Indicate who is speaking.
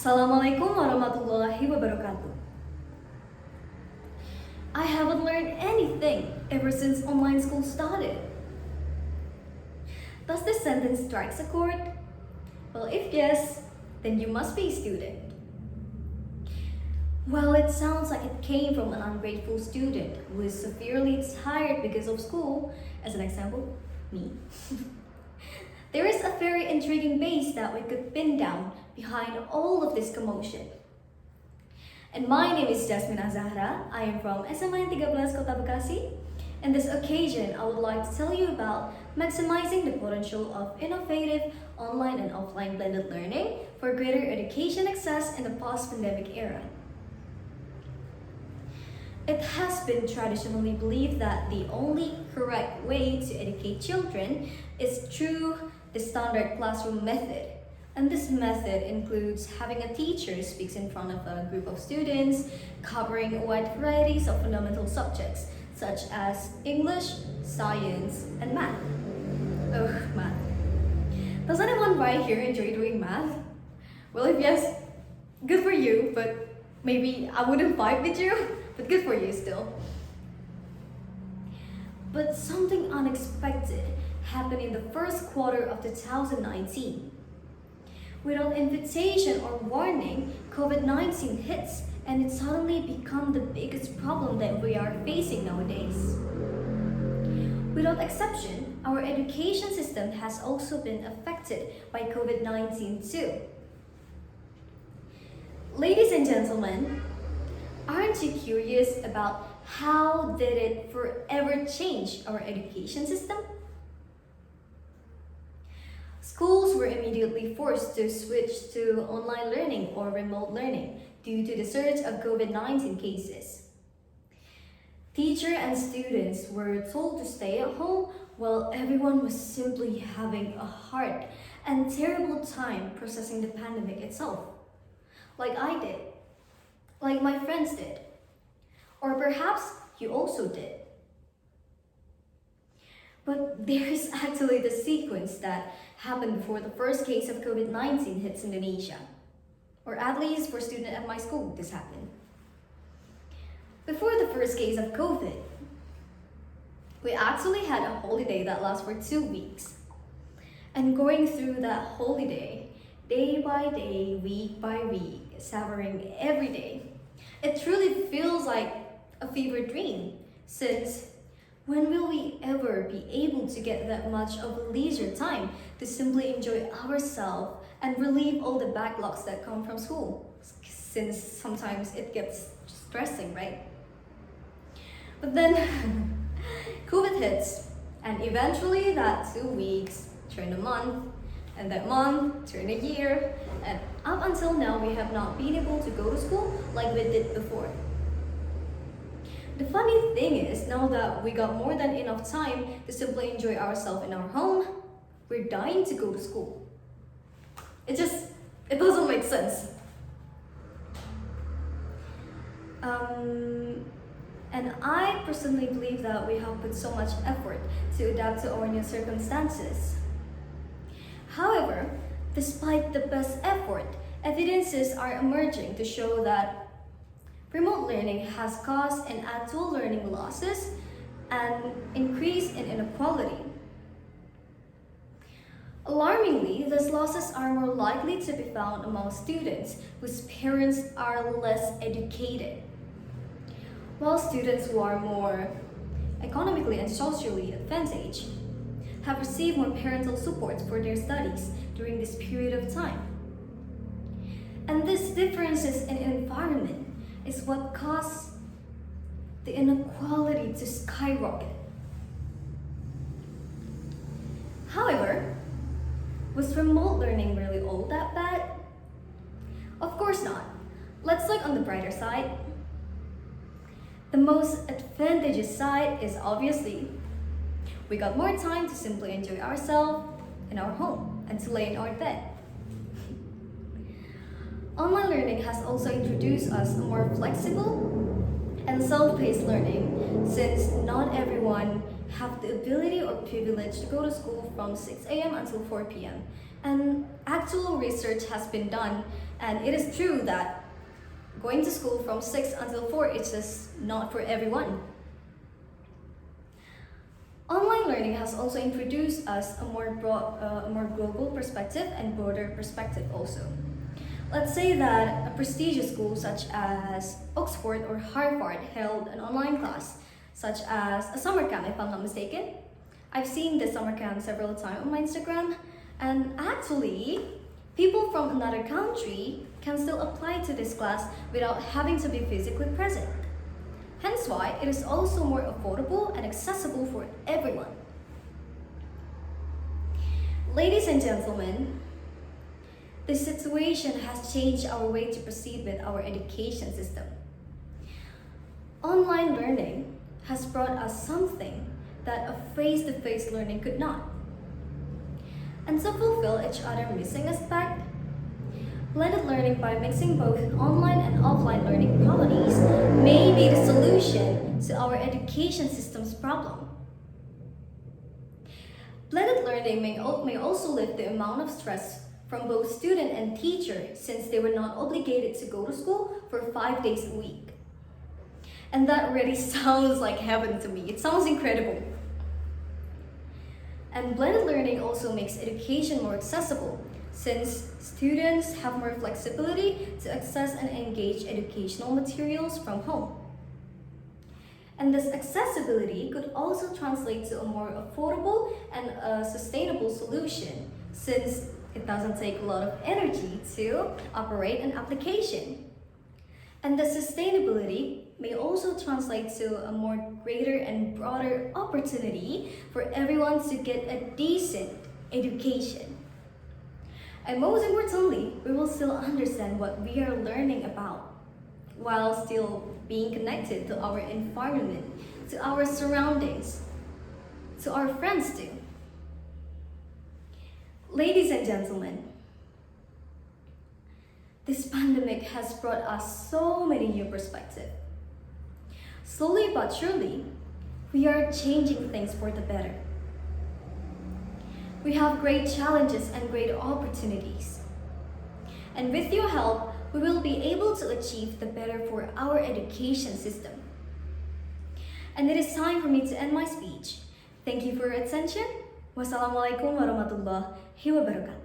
Speaker 1: Assalamualaikum warahmatullahi wabarakatuh. I haven't learned anything ever since online school started. Does this sentence strike a chord? Well, if yes, then you must be a student. Well, it sounds like it came from an ungrateful student who is severely tired because of school. As an example, me. There is a very intriguing base that we could pin down behind all of this commotion. And my name is Jasmine Azzahra. I am from SMA 13 Kota Bekasi. In this occasion, I would like to tell you about maximizing the potential of innovative online and offline blended learning for greater education access in the post-pandemic era. It has been traditionally believed that the only correct way to educate children is through the standard classroom method. And this method includes having a teacher speaks in front of a group of students, covering wide varieties of fundamental subjects, such as English, science, and math. Ugh, math. Does anyone right here enjoy doing math? Well, if yes, good for you, but maybe I wouldn't vibe with you, but good for you still. But something unexpected happened in the first quarter of 2019. Without invitation or warning, COVID-19 hits and it suddenly became the biggest problem that we are facing nowadays. Without exception, our education system has also been affected by COVID-19 too. Ladies and gentlemen, aren't you curious about how did it forever change our education system? Schools were immediately forced to switch to online learning or remote learning due to the surge of COVID-19 cases. Teachers and students were told to stay at home while everyone was simply having a hard and terrible time processing the pandemic itself. Like I did, like my friends did, or perhaps you also did. But there is actually the sequence that happened before the first case of COVID-19 hits Indonesia. Or at least for students at my school, this happened. Before the first case of COVID, we actually had a holiday that lasted for 2 weeks. And going through that holiday, day by day, week by week, savoring every day, it truly feels like a fever dream, since when will we ever be able to get that much of leisure time to simply enjoy ourselves and relieve all the backlogs that come from school? Since sometimes it gets stressing, right? But then COVID hits, and eventually that 2 weeks turned a month, and that month turned a year, and up until now we have not been able to go to school like we did before. The funny thing is, now that we got more than enough time to simply enjoy ourselves in our home, we're dying to go to school. It doesn't make sense. And I personally believe that we have put so much effort to adapt to our new circumstances. However, despite the best effort, evidences are emerging to show that remote learning has caused an actual learning losses and increase in inequality. Alarmingly, these losses are more likely to be found among students whose parents are less educated, while students who are more economically and socially advantaged have received more parental support for their studies during this period of time. And these differences in environment is what caused the inequality to skyrocket. However, was remote learning really all that bad? Of course not. Let's look on the brighter side. The most advantageous side is obviously we got more time to simply enjoy ourselves in our home and to lay in our bed. Online learning has also introduced us a more flexible and self-paced learning, since not everyone have the ability or privilege to go to school from 6 a.m. until 4 p.m. And actual research has been done, and it is true that going to school from 6 until 4 is just not for everyone. Online learning has also introduced us a more global perspective and broader perspective also. Let's say that a prestigious school such as Oxford or Harvard held an online class, such as a summer camp if I'm not mistaken. I've seen this summer camp several times on my Instagram, and actually, people from another country can still apply to this class without having to be physically present. Hence why it is also more affordable and accessible for everyone. Ladies and gentlemen, the situation has changed our way to proceed with our education system. Online learning has brought us something that a face-to-face learning could not. And to fulfill each other missing aspect, blended learning by mixing both online and offline learning qualities may be the solution to our education system's problem. Blended learning may also lift the amount of stress from both student and teacher, since they were not obligated to go to school for 5 days a week. And that really sounds like heaven to me. It sounds incredible. And blended learning also makes education more accessible, since students have more flexibility to access and engage educational materials from home. And this accessibility could also translate to a more affordable and a sustainable solution, since it doesn't take a lot of energy to operate an application. And the sustainability may also translate to a more greater and broader opportunity for everyone to get a decent education. And most importantly, we will still understand what we are learning about while still being connected to our environment, to our surroundings, to our friends too. Ladies and gentlemen, this pandemic has brought us so many new perspectives. Slowly but surely, we are changing things for the better. We have great challenges and great opportunities. And with your help, we will be able to achieve the better for our education system. And it is time for me to end my speech. Thank you for your attention. Wassalamualaikum warahmatullahi wabarakatuh.